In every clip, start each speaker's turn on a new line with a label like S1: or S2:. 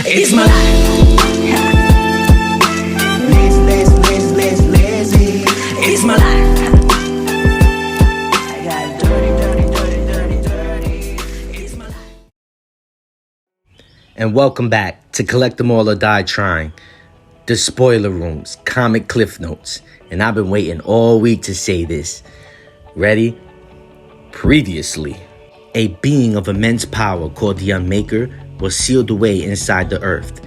S1: It's my life. Lazy. It's my life. I got dirty. It's my life.
S2: And welcome back to Collect Them All or Die Trying. The spoiler rooms, comic cliff notes. And I've been waiting all week to say this. Ready? Previously, a being of immense power called the Unmaker was sealed away inside the earth.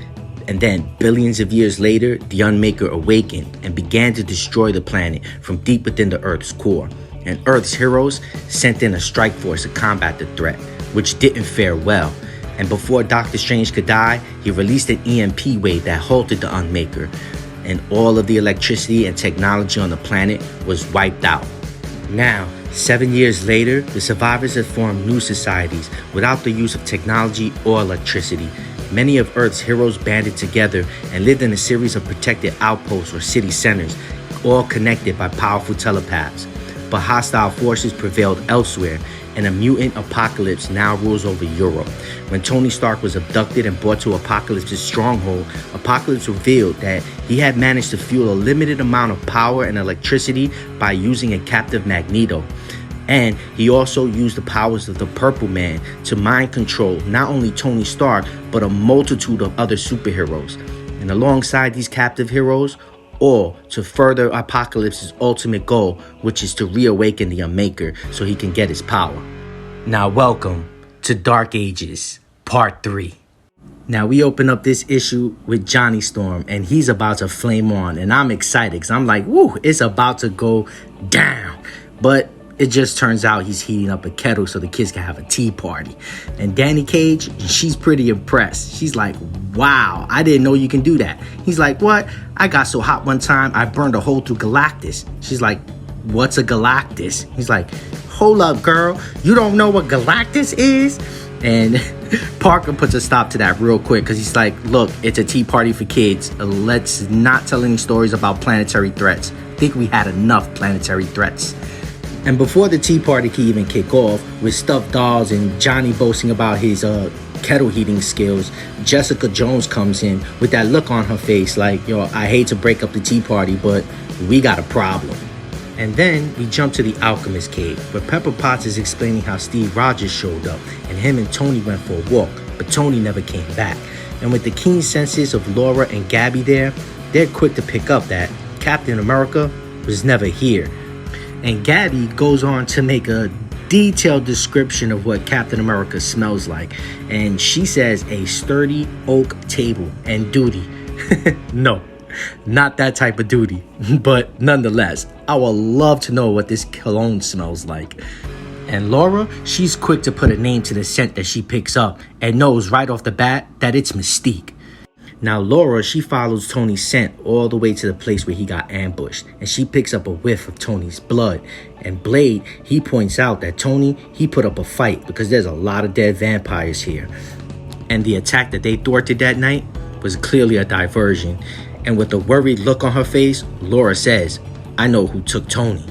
S2: And then, billions of years later, the Unmaker awakened and began to destroy the planet from deep within the Earth's core. And Earth's heroes sent in a strike force to combat the threat, which didn't fare well. And before Doctor Strange could die, he released an EMP wave that halted the Unmaker. And all of the electricity and technology on the planet was wiped out. Now, 7 years later, the survivors have formed new societies without the use of technology or electricity. Many of Earth's heroes banded together and lived in a series of protected outposts or city centers, all connected by powerful telepaths. But hostile forces prevailed elsewhere, and a mutant apocalypse now rules over Europe. When Tony Stark was abducted and brought to Apocalypse's stronghold, Apocalypse revealed that he had managed to fuel a limited amount of power and electricity by using a captive Magneto. And he also used the powers of the Purple Man to mind control not only Tony Stark, but a multitude of other superheroes. And alongside these captive heroes, or to further Apocalypse's ultimate goal, which is to reawaken the Unmaker so he can get his power. Now welcome to Dark Ages, Part 3. Now we open up this issue with Johnny Storm, and he's about to flame on, and I'm excited because I'm like, woo, it's about to go down. But it just turns out he's heating up a kettle so the kids can have a tea party. And Danny Cage, she's pretty impressed. She's like, wow, I didn't know you can do that. He's like, what? I got so hot one time, I burned a hole through Galactus. She's like, what's a Galactus? He's like, hold up, girl. You don't know what Galactus is? And Parker puts a stop to that real quick because he's like, look, it's a tea party for kids. Let's not tell any stories about planetary threats. I think we had enough planetary threats. And before the tea party can even kick off, with stuffed dolls and Johnny boasting about his kettle heating skills, Jessica Jones comes in with that look on her face like, yo, I hate to break up the tea party, but we got a problem. And then we jump to the Alchemist cave, where Pepper Potts is explaining how Steve Rogers showed up, and him and Tony went for a walk, but Tony never came back. And with the keen senses of Laura and Gabby there, they're quick to pick up that Captain America was never here. And Gabby goes on to make a detailed description of what Captain America smells like. And she says a sturdy oak table and duty. No, not that type of duty. But nonetheless, I would love to know what this cologne smells like. And Laura, she's quick to put a name to the scent that she picks up and knows right off the bat that it's Mystique. Now Laura, she follows Tony's scent all the way to the place where he got ambushed, and she picks up a whiff of Tony's blood. And Blade, he points out that Tony, he put up a fight because there's a lot of dead vampires here. And the attack that they thwarted that night was clearly a diversion. And with a worried look on her face, Laura says, I know who took Tony.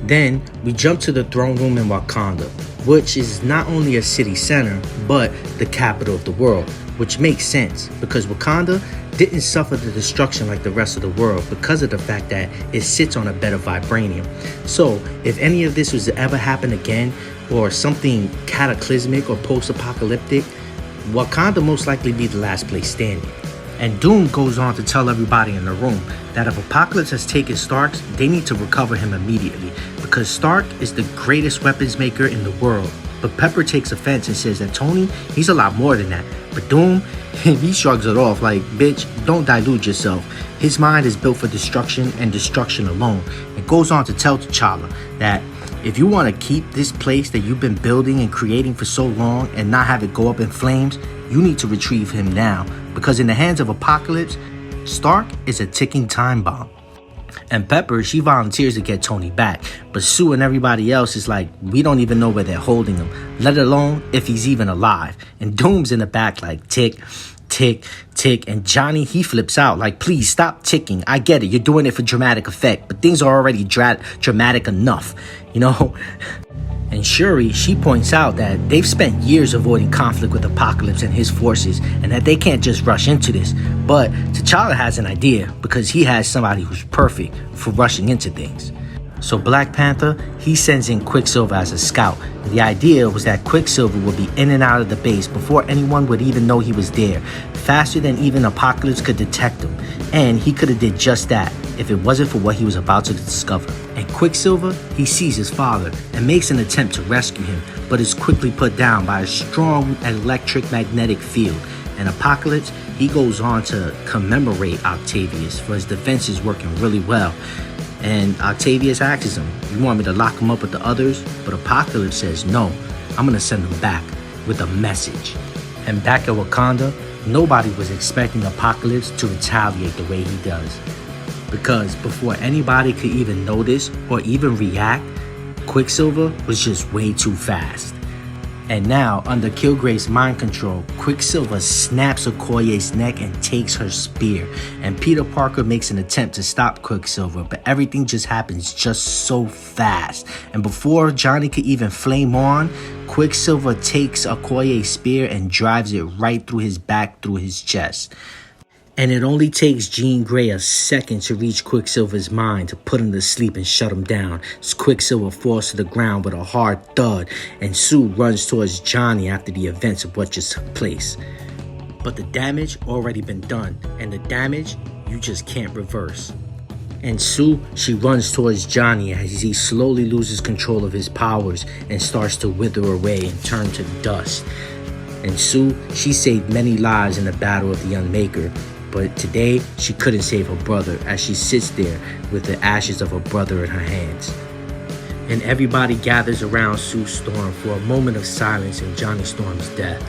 S2: Then we jump to the throne room in Wakanda, which is not only a city center, but the capital of the world. Which makes sense because Wakanda didn't suffer the destruction like the rest of the world because of the fact that it sits on a bed of vibranium. So if any of this was to ever happen again, or something cataclysmic or post-apocalyptic, Wakanda most likely be the last place standing. And Doom goes on to tell everybody in the room that if Apocalypse has taken Stark, they need to recover him immediately because Stark is the greatest weapons maker in the world. But Pepper takes offense and says that Tony, he's a lot more than that. But Doom, he shrugs it off like, bitch, don't dilute yourself. His mind is built for destruction and destruction alone. It goes on to tell T'Challa that if you want to keep this place that you've been building and creating for so long and not have it go up in flames, you need to retrieve him now. Because in the hands of Apocalypse, Stark is a ticking time bomb. And Pepper, she volunteers to get Tony back. But Sue and everybody else is like, we don't even know where they're holding him, let alone if he's even alive. And Doom's in the back like, tick, tick, tick. And Johnny, he flips out like, please stop ticking. I get it. You're doing it for dramatic effect. But things are already dramatic enough, you know? And Shuri, she points out that they've spent years avoiding conflict with Apocalypse and his forces, and that they can't just rush into this. But T'Challa has an idea, because he has somebody who's perfect for rushing into things. So Black Panther, he sends in Quicksilver as a scout. The idea was that Quicksilver would be in and out of the base before anyone would even know he was there, faster than even Apocalypse could detect him. And he could have did just that if it wasn't for what he was about to discover. And Quicksilver, he sees his father and makes an attempt to rescue him, but is quickly put down by a strong electric magnetic field. And Apocalypse, he goes on to commemorate Octavius for his defenses working really well. And Octavius asks him, "You want me to lock him up with the others?" But Apocalypse says, "No, I'm gonna send him back with a message." And back at Wakanda, nobody was expecting Apocalypse to retaliate the way he does. Because before anybody could even notice or even react, Quicksilver was just way too fast. And now, under Killgrave's mind control, Quicksilver snaps Okoye's neck and takes her spear. And Peter Parker makes an attempt to stop Quicksilver, but everything just happens just so fast. And before Johnny could even flame on, Quicksilver takes Okoye's spear and drives it right through his back, through his chest. And it only takes Jean Grey a second to reach Quicksilver's mind to put him to sleep and shut him down. As Quicksilver falls to the ground with a hard thud, and Sue runs towards Johnny after the events of what just took place. But the damage already been done, and the damage you just can't reverse. And Sue, she runs towards Johnny as he slowly loses control of his powers and starts to wither away and turn to dust. And Sue, she saved many lives in the Battle of the Unmaker. But today, she couldn't save her brother as she sits there with the ashes of her brother in her hands. And everybody gathers around Sue Storm for a moment of silence in Johnny Storm's death.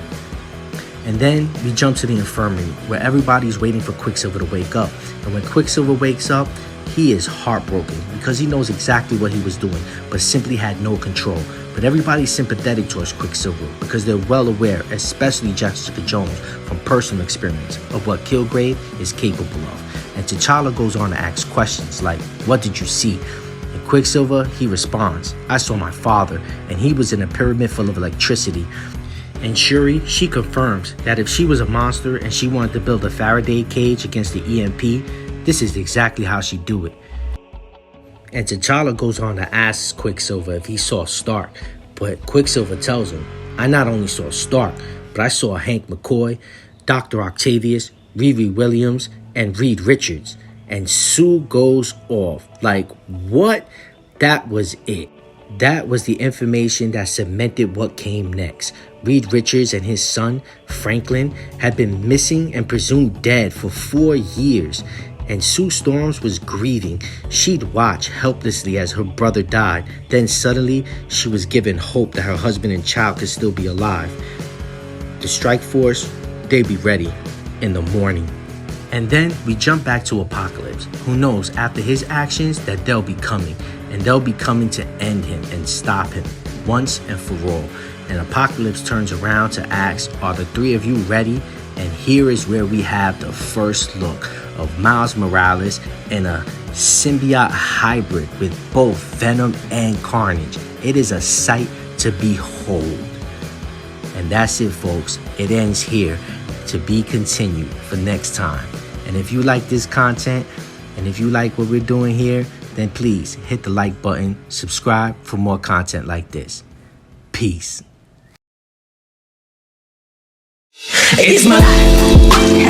S2: And then we jump to the infirmary where everybody's waiting for Quicksilver to wake up. And when Quicksilver wakes up, he is heartbroken because he knows exactly what he was doing, but simply had no control. But everybody's sympathetic towards Quicksilver because they're well aware, especially Jessica Jones, from personal experience of what Killgrave is capable of. And T'Challa goes on to ask questions like, "What did you see?" And Quicksilver, he responds, "I saw my father, and he was in a pyramid full of electricity." And Shuri, she confirms that if she was a monster and she wanted to build a Faraday cage against the EMP, this is exactly how she'd do it. And T'Challa goes on to ask Quicksilver if he saw Stark, but Quicksilver tells him, "I not only saw Stark, but I saw Hank McCoy, Dr. Octavius, Riri Williams, and Reed Richards." And Sue goes off like, what? That was it. That was the information that cemented what came next. Reed Richards and his son, Franklin, had been missing and presumed dead for 4 years. And Sue Storms was grieving. She'd watch helplessly as her brother died. Then suddenly, she was given hope that her husband and child could still be alive. The strike force, they'd be ready in the morning. And then we jump back to Apocalypse, who knows after his actions that they'll be coming. And they'll be coming to end him and stop him once and for all. And Apocalypse turns around to ask, "Are the three of you ready?" And here is where we have the first look of Miles Morales in a symbiote hybrid with both Venom and Carnage. It is a sight to behold. And that's it, folks. It ends here, to be continued for next time. And if you like this content, and if you like what we're doing here, then please hit the like button, subscribe for more content like this. Peace.
S1: It's my life.